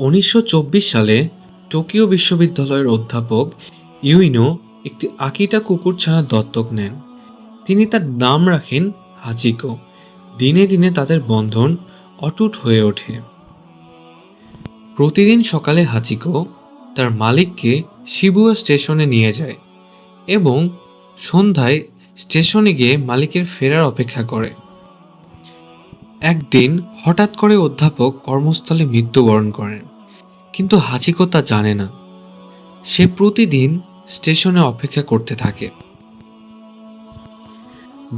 1924 সালে টোকিও বিশ্ববিদ্যালয়ের অধ্যাপক ইউইনো একটি আকিটা কুকুরছানা দত্তক নেন। তিনি তার নাম রাখেন হাচিকো। দিনে দিনে তাদের বন্ধন অটুট হয়ে ওঠে। প্রতিদিন সকালে হাচিকো তার মালিককে শিবুয়া স্টেশনে নিয়ে যায় এবং সন্ধ্যায় স্টেশনে গিয়ে মালিকের ফেরার অপেক্ষা করে। একদিন হঠাৎ করে অধ্যাপক কর্মস্থলে মৃত্যুবরণ করেন, কিন্তু হাচিকো তা জানে না। সে প্রতিদিন স্টেশনে অপেক্ষা করতে থাকে।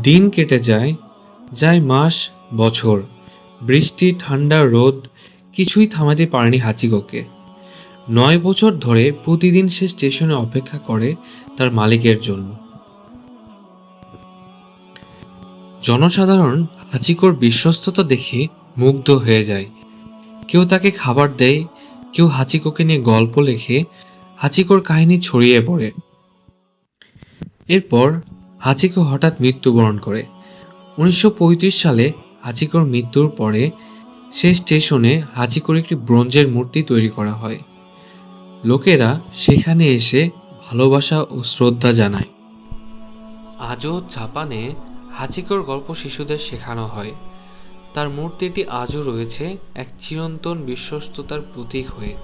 দিন কেটে যায়, যায় মাস, বছর। বৃষ্টি, ঠান্ডা, রোদ কিছুই থামাতে পারেনি হাচিকোকে। 9 বছর ধরে প্রতিদিন সে স্টেশনে অপেক্ষা করে তার মালিকের জন্য। জনসাধারণ হাচিকোর বিশ্বস্ততা দেখে মুগ্ধ হয়ে যায়। কেউ তাকে খাবার দেয়, কেউ হাচিকোকে নিয়ে গল্প লেখে। হাচিকোর কাহিনী ছড়িয়ে পড়ে। এরপর হাচিকো হঠাৎ মৃত্যুবরণ করে। 1935 সালে হাচিকোর মৃত্যুর পরে সেই স্টেশনে হাচিকোর একটি ব্রোঞ্জের মূর্তি তৈরি করা হয়। লোকেরা সেখানে এসে ভালোবাসা ও শ্রদ্ধা জানায়। আজও জাপানে হাচিকোর গল্প শিশুদের শেখানো হয়। তার মূর্তিটি আজও রয়েছে এক চিরন্তন বিশ্বস্ততার প্রতীক হয়ে।